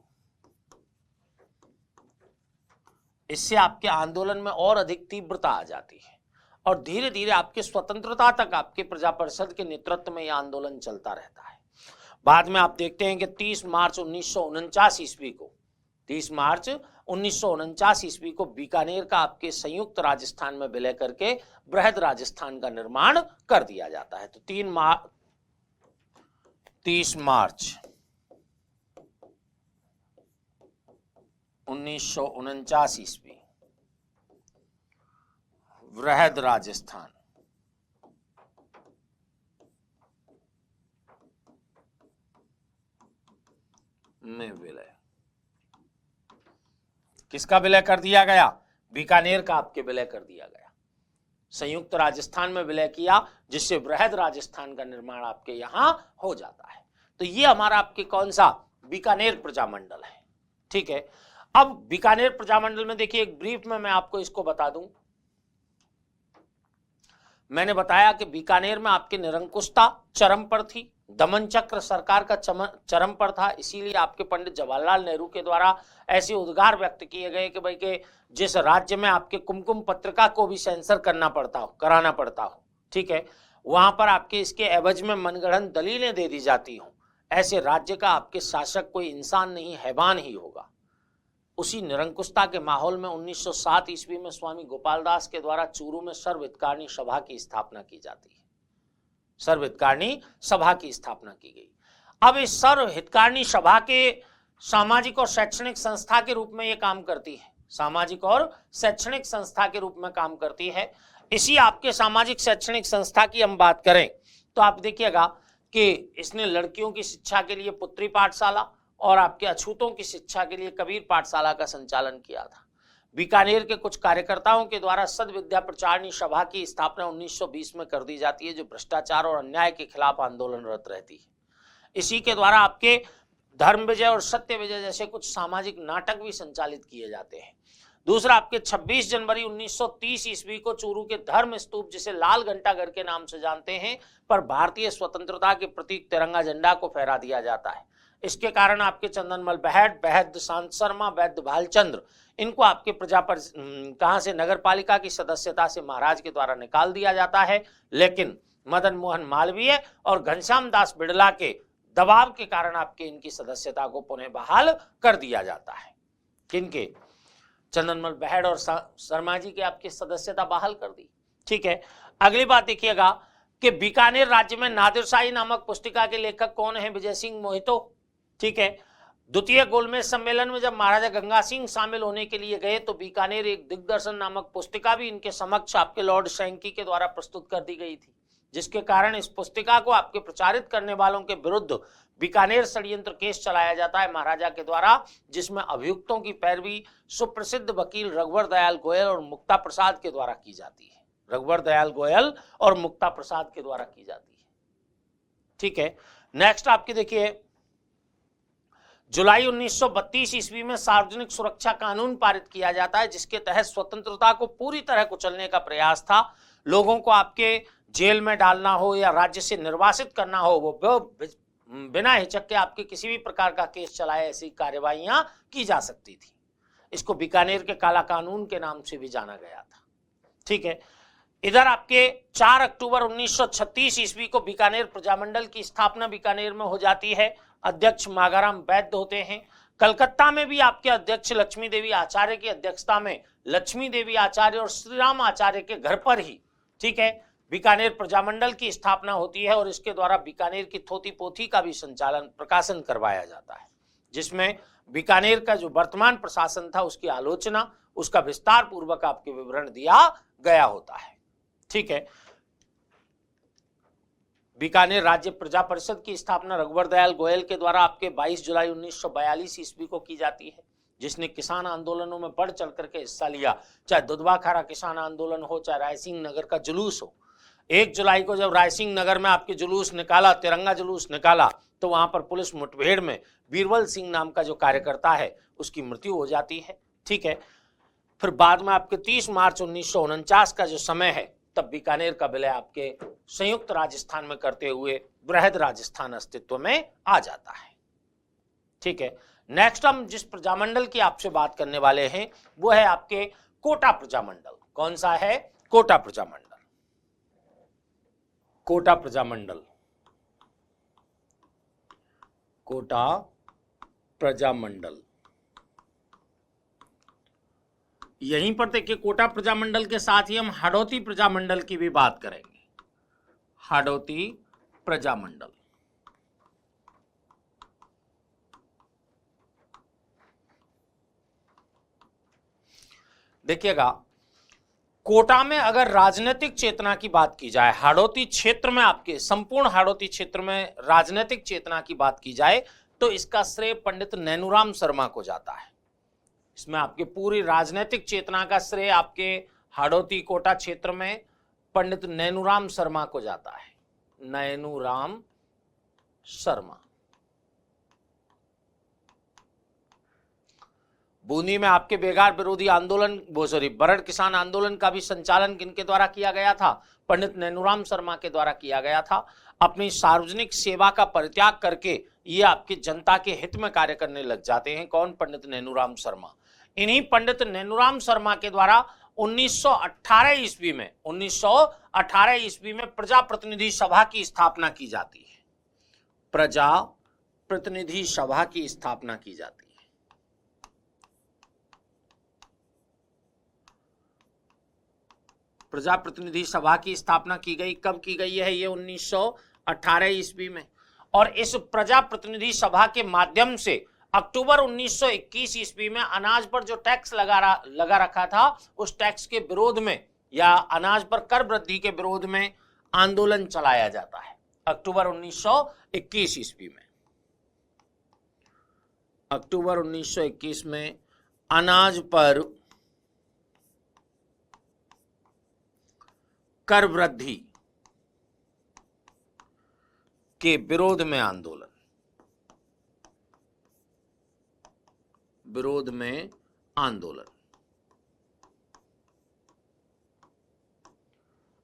इससे आपके आंदोलन में और अधिक तीव्रता आ जाती है और धीरे धीरे आपके स्वतंत्रता तक आपके प्रजा परिषद के नेतृत्व में यह आंदोलन चलता रहता है। बाद में आप देखते हैं कि 30 मार्च 1949 ईस्वी को 30 मार्च 1949 ईस्वी को बीकानेर का आपके संयुक्त राजस्थान में विलय करके बृहद राजस्थान का निर्माण कर दिया जाता है। तो 30 मार्च 1949 ईस्वी बृहद राजस्थान में विलय, किसका विलय कर दिया गया, बीकानेर का आपके विलय कर दिया गया, संयुक्त राजस्थान में विलय किया, जिससे बृहद राजस्थान का निर्माण आपके यहां हो जाता है। तो ये हमारा आपके कौन सा, बीकानेर प्रजामंडल है। ठीक है, अब बीकानेर प्रजामंडल में देखिए एक ब्रीफ में मैं आपको इसको बता दूं। मैंने बताया कि बीकानेर में आपके निरंकुशता चरम पर थी, दमन चक्र सरकार का चरम पर था, इसीलिए आपके पंडित जवाहरलाल नेहरू के द्वारा ऐसे उद्गार व्यक्त किए गए कि भाई के जिस राज्य में आपके कुमकुम पत्रिका को भी सेंसर कराना पड़ता हो, ठीक है, वहां पर आपके इसके एवज में मनगढ़ंत दलीलें दे दी जाती हो, ऐसे राज्य का आपके शासक कोई इंसान नहीं हैवान ही होगा। उसी निरंकुशता के माहौल में 1907 ईस्वी में स्वामी गोपाल दास के द्वारा चूरू में सर्वहितकारिणी सभा की स्थापना की जाती है, सर्वहितकारिणी सभा की स्थापना की गई। अब इस सर्वहितकारिणी सभा के सामाजिक और शैक्षणिक संस्था के रूप में ये काम करती है, सामाजिक और शैक्षणिक संस्था के रूप में काम करती है। इसी आपके सामाजिक शैक्षणिक संस्था की हम बात करें तो आप देखिएगा कि इसने लड़कियों की शिक्षा के लिए पुत्री पाठशाला और आपके अछूतों की शिक्षा के लिए कबीर पाठशाला का संचालन किया था। बीकानेर के कुछ कार्यकर्ताओं के द्वारा सद्विद्या प्रचारिणी सभा की स्थापना 1920 में कर दी जाती है, जो भ्रष्टाचार और अन्याय के खिलाफ आंदोलनरत रहती है। इसी के द्वारा आपके धर्म विजय और सत्य विजय जैसे कुछ सामाजिक नाटक भी संचालित किए जाते हैं। दूसरा, आपके 26 जनवरी 1930 ईस्वी को चूरू के धर्म स्तूप, जिसे लाल घंटाघर के नाम से जानते हैं, पर भारतीय स्वतंत्रता के प्रतीक तिरंगा झंडा को फहरा दिया जाता है। इसके कारण आपके चंदनमल बहट, वैद्य शांत शर्मा, वैद्य भालचंद्र, इनको आपके कहां से, नगर पालिका की सदस्यता से महाराज के द्वारा निकाल दिया जाता है। लेकिन मदन मोहन मालवीय और घनश्याम दास बिड़ला के दबाव के कारण आपके इनकी सदस्यता को पुनः बहाल कर दिया जाता है। किनके, चंदनमल बहट और शर्मा जी के आपकी सदस्यता बहाल कर दी। ठीक है, अगली बात देखिएगा कि बीकानेर राज्य में नादिरशाही नामक पुस्तिका के लेखक कौन है, विजय सिंह मोहितो। ठीक है, द्वितीय गोलमेज सम्मेलन में जब महाराजा गंगा सिंह शामिल होने के लिए गए तो बीकानेर एक दिग्दर्शन नामक पुस्तिका भी इनके समक्ष आपके लॉर्ड शैंकी के द्वारा प्रस्तुत कर दी गई थी, जिसके कारण इस पुस्तिका को आपके प्रचारित करने वालों के विरुद्ध बीकानेर षड्यंत्र केस चलाया जाता है महाराजा के द्वारा, जिसमें अभियुक्तों की पैरवी सुप्रसिद्ध वकील रघुवर दयाल गोयल और मुक्ता प्रसाद के द्वारा की जाती है, रघुवर दयाल गोयल और मुक्ता प्रसाद के द्वारा की जाती है। ठीक है, नेक्स्ट आपके देखिए, जुलाई 1932 ईस्वी में सार्वजनिक सुरक्षा कानून पारित किया जाता है, जिसके तहत स्वतंत्रता को पूरी तरह कुचलने का प्रयास था। लोगों को आपके जेल में डालना हो या राज्य से निर्वासित करना हो, वो बिना हिचक के आपके किसी भी प्रकार का केस चलाए ऐसी कार्यवाहियां की जा सकती थी। इसको बीकानेर के काला कानून के नाम से भी जाना गया था। ठीक है, इधर आपके 4 अक्टूबर 1936 ईस्वी को बीकानेर प्रजामंडल की स्थापना बीकानेर में हो जाती है। अध्यक्ष मागाराम वैद्य होते हैं। कलकत्ता में भी आपके अध्यक्ष लक्ष्मी देवी आचार्य की अध्यक्षता में लक्ष्मी देवी आचार्य और श्रीराम आचार्य के घर पर ही, ठीक है, बीकानेर प्रजामंडल की स्थापना होती है और इसके द्वारा बीकानेर की थोती पोथी का भी प्रकाशन करवाया जाता है, जिसमें बीकानेर का जो वर्तमान प्रशासन था उसकी आलोचना, उसका विस्तार पूर्वक आपके विवरण दिया गया होता है। ठीक है, बीकानेर राज्य प्रजा परिषद की स्थापना रघुवर दयाल गोयल के द्वारा आपके 22 जुलाई 1942 ईस्वी को की जाती है, जिसने किसान आंदोलनों में बढ़ चढ़ करके हिस्सा लिया, चाहे दुधवा-खारा किसान आंदोलन हो, चाहे रायसिंह नगर का जुलूस हो। 1 जुलाई को जब रायसिंह नगर में आपके जुलूस निकाला, तिरंगा जुलूस निकाला, तो वहां पर पुलिस मुठभेड़ में बीरबल सिंह नाम का जो कार्यकर्ता है उसकी मृत्यु हो जाती है। ठीक है, फिर बाद में आपके 30 मार्च 1949 का जो समय है, तब बीकानेर का विलय आपके संयुक्त राजस्थान में करते हुए बृहद राजस्थान अस्तित्व में आ जाता है। ठीक है, नेक्स्ट हम जिस प्रजामंडल की आपसे बात करने वाले हैं वो है आपके कोटा प्रजामंडल। कौन सा है? कोटा प्रजामंडल। कोटा प्रजामंडल, कोटा प्रजामंडल। यहीं पर देखिए, कोटा प्रजामंडल के साथ ही हम हाड़ौती प्रजामंडल की भी बात करेंगे। हाड़ौती प्रजामंडल, देखिएगा, कोटा में अगर राजनीतिक चेतना की बात की जाए, हाड़ौती क्षेत्र में, आपके संपूर्ण हाड़ौती क्षेत्र में राजनीतिक चेतना की बात की जाए, तो इसका श्रेय पंडित नैनूराम शर्मा को जाता है। इसमें आपके पूरी राजनीतिक चेतना का श्रेय आपके हाड़ौती कोटा क्षेत्र में पंडित नैनूराम शर्मा को जाता है। नैनूराम शर्मा। बूंदी में आपके बेगार विरोधी आंदोलन, बरड़ किसान आंदोलन का भी संचालन किनके द्वारा किया गया था? पंडित नैनूराम शर्मा के द्वारा किया गया था। अपनी सार्वजनिक सेवा का परित्याग करके ये आपकी जनता के हित में कार्य करने लग जाते हैं। कौन? पंडित नैनूराम शर्मा। इन्हीं पंडित नैनूराम शर्मा के द्वारा 1918 ईस्वी में प्रजा प्रतिनिधि सभा की स्थापना की जाती है। प्रजा प्रतिनिधि सभा की स्थापना की जाती है। प्रजा प्रतिनिधि सभा की स्थापना की गई, कब की गई है? ये 1918 ईस्वी में। और इस प्रजा प्रतिनिधि सभा के माध्यम से अक्टूबर 1921 ईस्वी में अनाज पर जो टैक्स लगा रखा था, उस टैक्स के विरोध में या अनाज पर कर वृद्धि के विरोध में आंदोलन चलाया जाता है। अक्टूबर 1921 ईस्वी में, अक्टूबर 1921 में अनाज पर कर वृद्धि के विरोध में आंदोलन, विरोध में आंदोलन।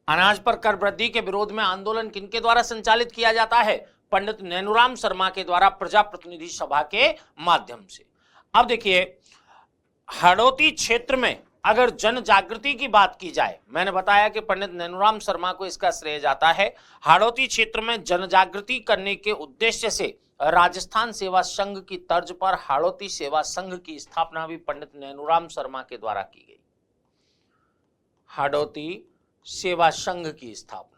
अनाज पर कर वृद्धि के विरोध में आंदोलन किनके द्वारा संचालित किया जाता है? पंडित नैनूराम शर्मा के द्वारा प्रजा प्रतिनिधि सभा के माध्यम से। अब देखिए, हाड़ौती क्षेत्र में अगर जन जागृति की बात की जाए, मैंने बताया कि पंडित नैनूराम शर्मा को इसका श्रेय जाता है। हाड़ौती क्षेत्र में जन जागृति करने के उद्देश्य से राजस्थान सेवा संघ की तर्ज पर हाड़ौती सेवा संघ की स्थापना भी पंडित नैनूराम शर्मा के द्वारा की गई। हाड़ौती सेवा संघ की स्थापना,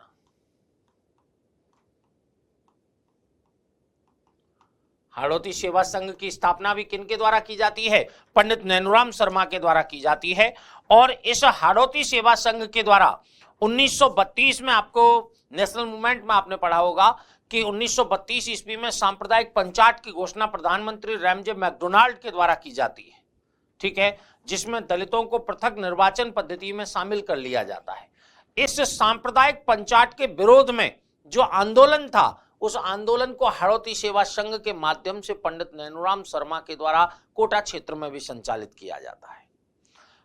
हाड़ौती सेवा संघ की स्थापना भी किनके द्वारा की जाती है? पंडित नैनूराम शर्मा के द्वारा की जाती है। और इस हाड़ौती सेवा संघ के द्वारा 1932 में, आपको नेशनल मूवमेंट में आपने पढ़ा होगा कि 1932 ईस्वी में सांप्रदायिक पंचायत की घोषणा प्रधानमंत्री रैमजे मैकडोनाल्ड के द्वारा की जाती है। ठीक है, जिसमें दलितों को पृथक निर्वाचन पद्धति में शामिल कर लिया जाता है। इस सांप्रदायिक पंचायत के विरोध में जो आंदोलन था, उस आंदोलन को हाड़ौती सेवा संघ के माध्यम से पंडित नैनूराम शर्मा के द्वारा कोटा क्षेत्र में भी संचालित किया जाता है।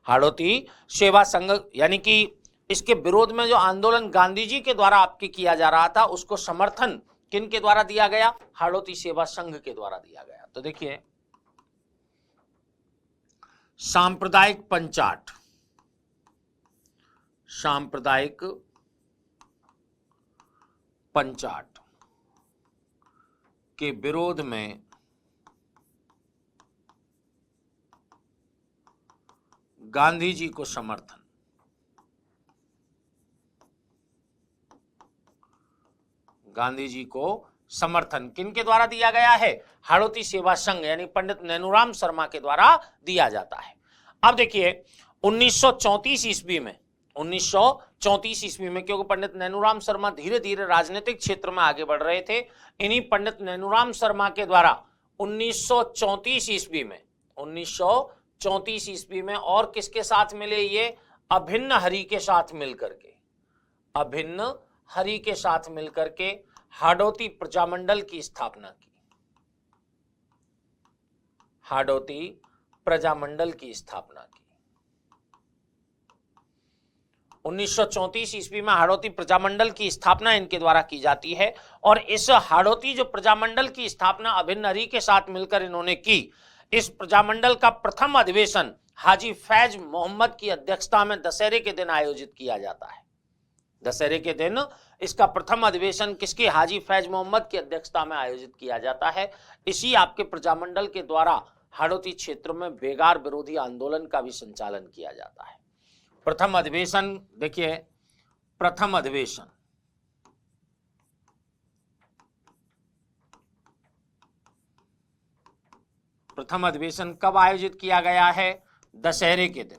हाड़ौती सेवा संघ, यानी कि इसके विरोध में जो आंदोलन गांधी जी के द्वारा आपके किया जा रहा था, उसको समर्थन किन के द्वारा दिया गया? हाड़ौती सेवा संघ के द्वारा दिया गया। तो देखिए, सांप्रदायिक पंचायत, सांप्रदायिक पंचायत के विरोध में गांधी जी को समर्थन, गांधी जी को समर्थन किनके द्वारा दिया गया है? हाड़ौती सेवा संघ यानी पंडित नैनूराम शर्मा के द्वारा दिया जाता है। अब देखिए, 1934 ईस्वी में, 1934 ईस्वी में, क्योंकि पंडित नैनूराम शर्मा धीरे धीरे राजनीतिक क्षेत्र में आगे बढ़ रहे थे। इन्हीं पंडित नैनूराम शर्मा के द्वारा 1934 ईस्वी में और किसके साथ मिले ये? अभिन्न हरि के साथ मिलकर के, अभिन्न हरि के साथ मिलकर के हाड़ौती प्रजामंडल की स्थापना की, हाड़ौती प्रजामंडल की स्थापना की। 1934 ईस्वी में हाड़ौती प्रजामंडल की स्थापना इनके द्वारा की जाती है और इस हाड़ौती जो प्रजामंडल की स्थापना अभिन्न हरि के साथ मिलकर इन्होंने की, इस प्रजामंडल का प्रथम अधिवेशन हाजी फैज मोहम्मद की अध्यक्षता में दशहरे के दिन आयोजित किया जाता है। दशहरे के दिन इसका प्रथम अधिवेशन किसकी? हाजी फैज मोहम्मद की अध्यक्षता में आयोजित किया जाता है। इसी आपके प्रजामंडल के द्वारा हाड़ौती क्षेत्र में बेगार विरोधी आंदोलन का भी संचालन किया जाता है। प्रथम अधिवेशन देखिए, प्रथम अधिवेशन कब आयोजित किया गया है? दशहरे के दिन।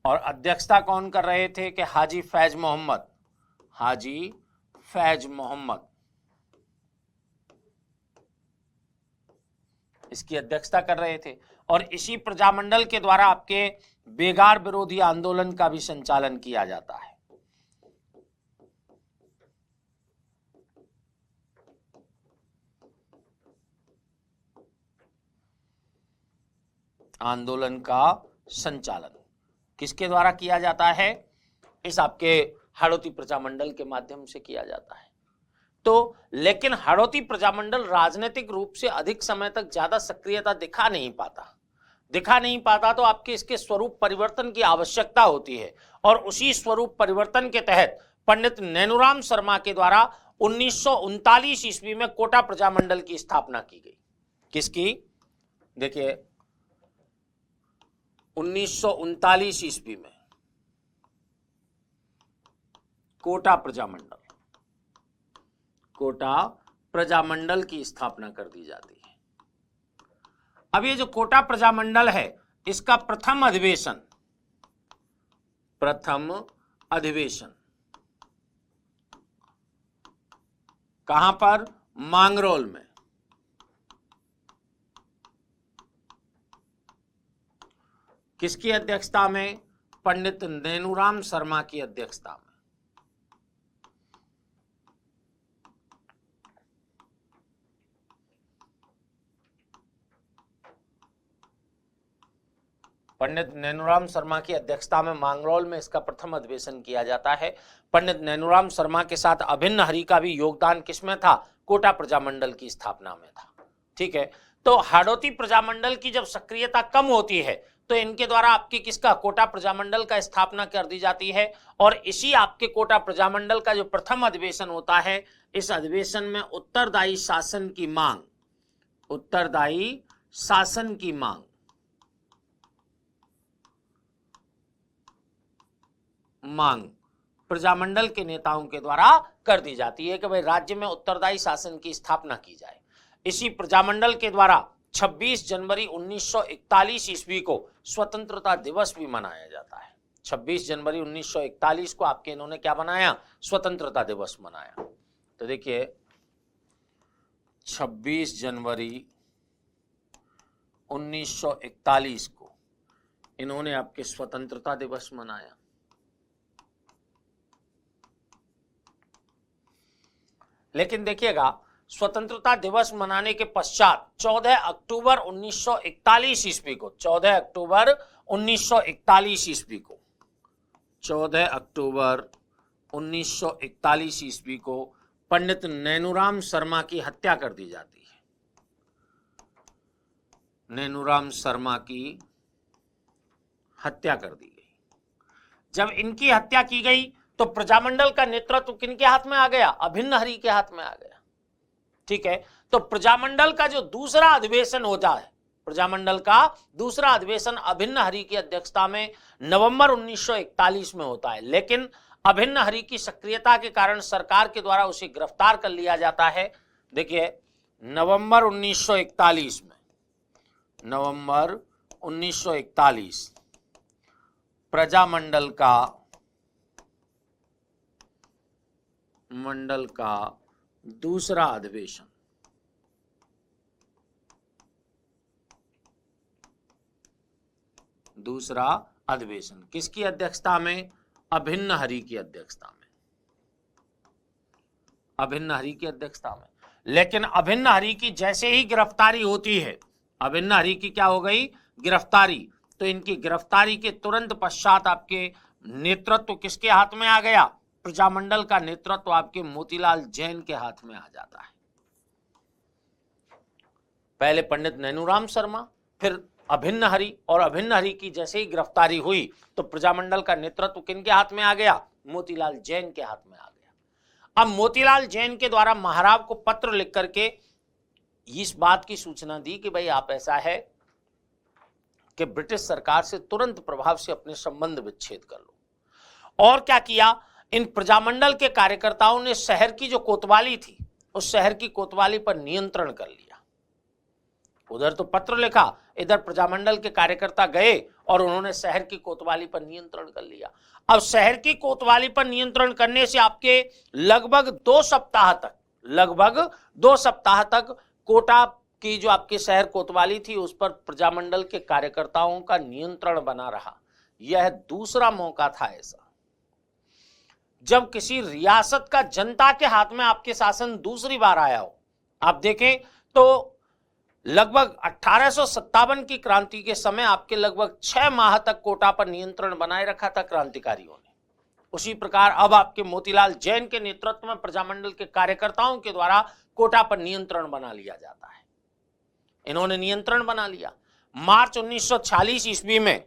और अध्यक्षता कौन कर रहे थे? कि हाजी फैज मोहम्मद, हाजी फैज मोहम्मद इसकी अध्यक्षता कर रहे थे। और इसी प्रजामंडल के द्वारा आपके बेगार विरोधी आंदोलन का भी संचालन किया जाता है। आंदोलन का संचालन किसके द्वारा किया जाता है? इस आपके हाड़ौती प्रजामंडल के माध्यम से किया जाता है। तो लेकिन हाड़ौती प्रजामंडल राजनीतिक रूप से अधिक समय तक ज्यादा सक्रियता दिखा नहीं पाता, तो आपके इसके स्वरूप परिवर्तन की आवश्यकता होती है। और उसी स्वरूप परिवर्तन के तहत पंडित नैनूराम शर्मा के द्वारा 1939 ईस्वी में कोटा प्रजामंडल की स्थापना की गई। किसकी? देखिए 1939 ईस्वी में कोटा प्रजामंडल की स्थापना कर दी जाती है। अब ये जो कोटा प्रजामंडल है, इसका प्रथम अधिवेशन कहां पर? मांगरोल में। किसकी अध्यक्षता में? पंडित नैनूराम शर्मा की अध्यक्षता में। पंडित नैनूराम शर्मा की अध्यक्षता में मांगरोल में इसका प्रथम अधिवेशन किया जाता है। पंडित नैनूराम शर्मा के साथ अभिन्न हरि का भी योगदान किसमें था? कोटा प्रजामंडल की स्थापना में था। ठीक है, तो हाड़ौती प्रजामंडल की जब सक्रियता कम होती है तो इनके द्वारा आपकी किसका? कोटा प्रजामंडल का स्थापना कर दी जाती है। और इसी आपके कोटा प्रजामंडल का जो प्रथम अधिवेशन होता है, इस अधिवेशन में उत्तरदायी शासन की मांग प्रजामंडल के नेताओं के द्वारा कर दी जाती है कि भाई राज्य में उत्तरदायी शासन की स्थापना की जाए। इसी प्रजामंडल के द्वारा 26 जनवरी 1941 ईस्वी को स्वतंत्रता दिवस भी मनाया जाता है। 26 जनवरी 1941 को आपके इन्होंने क्या बनाया? स्वतंत्रता दिवस मनाया। तो देखिए 26 जनवरी 1941 को इन्होंने आपके स्वतंत्रता दिवस मनाया। लेकिन देखिएगा, स्वतंत्रता दिवस मनाने के पश्चात 14 अक्टूबर 1941 ईस्वी को 14 अक्टूबर 1941 ईस्वी को पंडित नैनूराम शर्मा की हत्या कर दी जाती है। नैनूराम शर्मा की हत्या कर दी गई। जब इनकी हत्या की गई तो प्रजामंडल का नेतृत्व किनके हाथ में आ गया? अभिन्न हरि के हाथ में आ गया। ठीक है, तो प्रजामंडल का जो दूसरा अधिवेशन होता है, प्रजामंडल का दूसरा अधिवेशन अभिन्न हरि की अध्यक्षता में नवंबर 1941 में होता है। लेकिन अभिन्न हरि की सक्रियता के कारण सरकार के द्वारा उसे गिरफ्तार कर लिया जाता है। देखिए नवंबर 1941 प्रजामंडल का दूसरा अधिवेशन। दूसरा अधिवेशन किसकी अध्यक्षता में? अभिन्न हरि की अध्यक्षता में। अभिन्न हरि की अध्यक्षता में। लेकिन अभिन्न हरि की जैसे ही गिरफ्तारी होती है, अभिन्न हरि की क्या हो गई? गिरफ्तारी। तो इनकी गिरफ्तारी के तुरंत पश्चात आपके नेतृत्व किसके हाथ में आ गया? प्रजामंडल का नेतृत्व आपके मोतीलाल जैन के हाथ में आ जाता है। पहले पंडित नैनूराम शर्मा, फिर अभिन्न हरि, और अभिन्न हरि की जैसे ही गिरफ्तारी हुई तो प्रजामंडल का नेतृत्व किनके हाथ में आ गया? मोतीलाल जैन के हाथ में आ गया। अब मोतीलाल जैन के द्वारा महाराव को पत्र लिख करके इस बात की सूचना दी कि भाई आप ऐसा है कि ब्रिटिश सरकार से तुरंत प्रभाव से अपने संबंध विच्छेद कर लो। और क्या किया? इन प्रजामंडल के कार्यकर्ताओं ने शहर की जो कोतवाली थी, उस शहर की कोतवाली पर नियंत्रण कर लिया। उधर तो पत्र लिखा, इधर प्रजामंडल के कार्यकर्ता गए और उन्होंने शहर की कोतवाली पर नियंत्रण कर लिया। अब शहर की कोतवाली पर नियंत्रण करने से आपके लगभग 2 सप्ताह तक कोटा की जो आपके शहर कोतवाली थी उस पर प्रजामंडल के कार्यकर्ताओं का नियंत्रण बना रहा। यह दूसरा मौका था ऐसा जब किसी रियासत का जनता के हाथ में आपके शासन दूसरी बार आया हो। आप देखें तो लगभग 1857 की क्रांति के समय आपके लगभग 6 माह तक कोटा पर नियंत्रण बनाए रखा था क्रांतिकारियों ने। उसी प्रकार अब आपके मोतीलाल जैन के नेतृत्व में प्रजामंडल के कार्यकर्ताओं के द्वारा कोटा पर नियंत्रण बना लिया जाता है। इन्होंने नियंत्रण बना लिया। मार्च 1946 ईस्वी में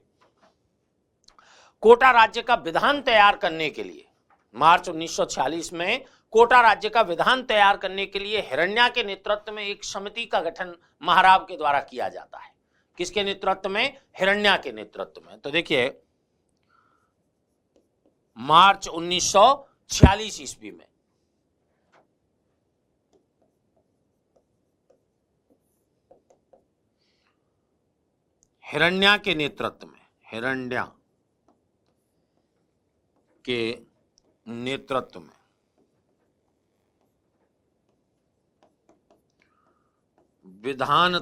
कोटा राज्य का विधान तैयार करने के लिए, मार्च 1946 में कोटा राज्य का विधान तैयार करने के लिए हिरण्या के नेतृत्व में एक समिति का गठन महाराव के द्वारा किया जाता है। किसके नेतृत्व में? हिरण्या के नेतृत्व में। तो देखिए मार्च 1946 ईस्वी में हिरण्या के नेतृत्व में विधान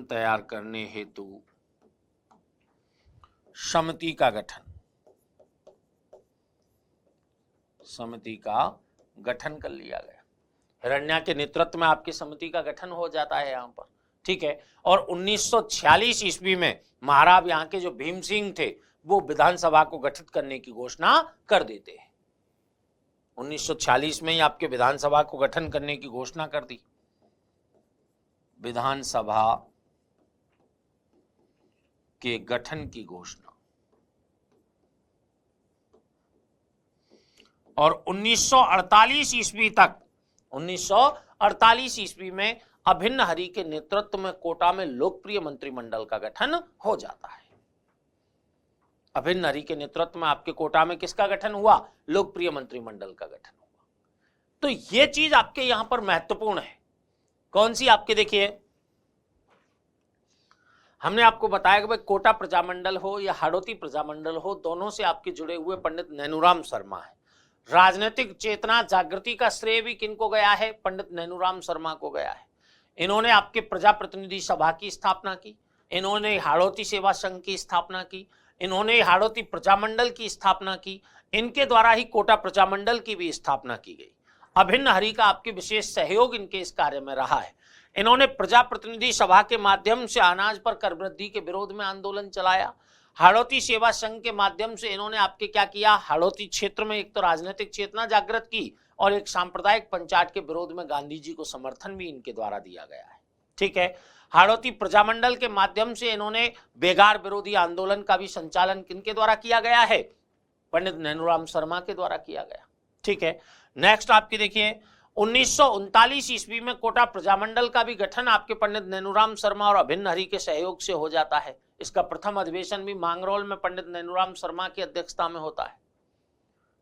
तैयार करने हेतु समिति का गठन कर लिया गया। हिरण्या के नेतृत्व में आपकी समिति का गठन हो जाता है यहां पर, ठीक है। और 1946 ईस्वी में महाराव यहाँ के जो भीम सिंह थे वो विधानसभा को गठित करने की घोषणा कर देते हैं। 1946 में ही आपके विधानसभा को गठन करने की घोषणा कर दी। विधानसभा के गठन की घोषणा। और 1948 ईस्वी में अभिन्न हरि के नेतृत्व में कोटा में लोकप्रिय मंत्रिमंडल का गठन हो जाता है। अभिन्न हरि के नेतृत्व में आपके कोटा में किसका गठन हुआ? लोकप्रिय मंत्रिमंडल का गठन हुआ। तो यह चीज आपके यहां पर महत्वपूर्ण है। कौन सी? आपके देखिए हमने आपको बताया कि भाई कोटा प्रजामंडल हो या हाड़ौती प्रजामंडल हो, दोनों से आपके जुड़े हुए पंडित नैनूराम शर्मा है। राजनीतिक चेतना जागृति का श्रेय भी किनको गया है? पंडित नैनूराम शर्मा को गया है। इन्होंने आपके प्रजा प्रतिनिधि सभा की स्थापना की, इन्होंने हाड़ौती सेवा संघ की स्थापना की, इन्होंने हाड़ौती प्रजामंडल की स्थापना की। इनके द्वारा ही कोटा प्रजामंडल की भी स्थापना की गई। अभिन्न हरि का आपके विशेष सहयोग इनके इस कार्य में रहा है। इन्होंने प्रजा प्रतिनिधि सभा के माध्यम से अनाज पर कर वृद्धि के विरोध में आंदोलन चलाया। हाड़ौती सेवा संघ के माध्यम से इन्होंने आपके क्या किया? हाड़ौती क्षेत्र में एक तो राजनीतिक चेतना जागृत की और एक सांप्रदायिक पंचायत के विरोध में गांधी जी को समर्थन भी इनके द्वारा दिया गया है, ठीक है। हाड़ौती प्रजामंडल के माध्यम से इन्होंने बेगार विरोधी आंदोलन का भी संचालन किनके द्वारा किया गया है? पंडित नैनूराम शर्मा के द्वारा किया गया, ठीक है। नेक्स्ट आपके देखिए 1939 ईस्वी में कोटा प्रजामंडल का भी गठन आपके पंडित नैनूराम शर्मा और अभिन्न हरि के सहयोग से हो जाता है। इसका प्रथम अधिवेशन भी मांगरोल में पंडित नैनूराम शर्मा की अध्यक्षता में होता है,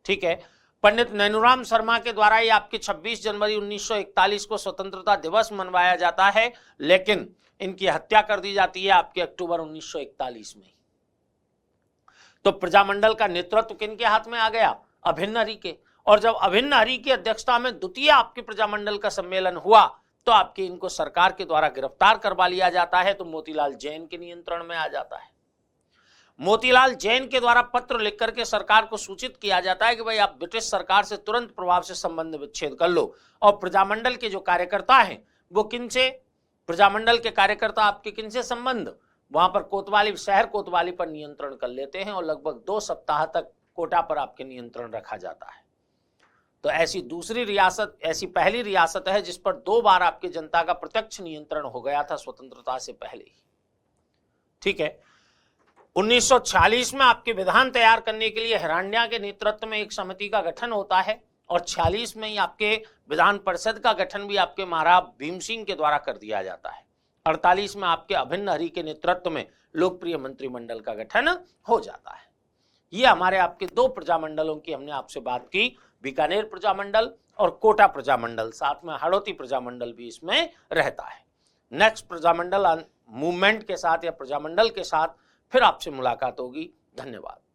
ठीक है। पंडित नैनूराम शर्मा के द्वारा ये आपके 26 जनवरी 1941 को स्वतंत्रता दिवस मनवाया जाता है, लेकिन इनकी हत्या कर दी जाती है आपके अक्टूबर 1941 में। तो प्रजामंडल का नेतृत्व किनके हाथ में आ गया? अभिन्न हरि के। और जब अभिन्न हरि की अध्यक्षता में द्वितीय आपके प्रजामंडल का सम्मेलन हुआ तो आपके इनको सरकार के द्वारा गिरफ्तार करवा लिया जाता है, तो मोतीलाल जैन के नियंत्रण में आ जाता है। मोतीलाल जैन के द्वारा पत्र लिख करके सरकार को सूचित किया जाता है कि भाई आप ब्रिटिश सरकार से तुरंत प्रभाव से संबंध विच्छेद कर लो, और प्रजामंडल के जो कार्यकर्ता हैं वो किनसे, प्रजामंडल के कार्यकर्ता आपके किनसे संबंध, वहां पर कोतवाली, शहर कोतवाली पर नियंत्रण कर लेते हैं और लगभग 2 सप्ताह तक कोटा पर आपके नियंत्रण रखा जाता है। तो ऐसी दूसरी रियासत, ऐसी पहली रियासत है जिस पर 2 बार आपके जनता का प्रत्यक्ष नियंत्रण हो गया था स्वतंत्रता से पहले ही। ठीक है। 1946 में आपके विधान तैयार करने के लिए हिराण्या के नेतृत्व में एक समिति का गठन होता है, और 46 में ही आपके विधान परिषद का गठन भी आपके महाराज भीम सिंह के द्वारा कर दिया जाता है। 48 में आपके अभिन्न हरि के नेतृत्व में लोकप्रिय मंत्रिमंडल का गठन हो जाता है। ये हमारे आपके 2 प्रजामंडलों की हमने आपसे बात की, बीकानेर प्रजामंडल और कोटा प्रजामंडल, साथ में हाड़ौती प्रजामंडल भी इसमें रहता है। नेक्स्ट प्रजामंडल मूवमेंट के साथ या प्रजामंडल के साथ फिर आपसे मुलाकात होगी। धन्यवाद।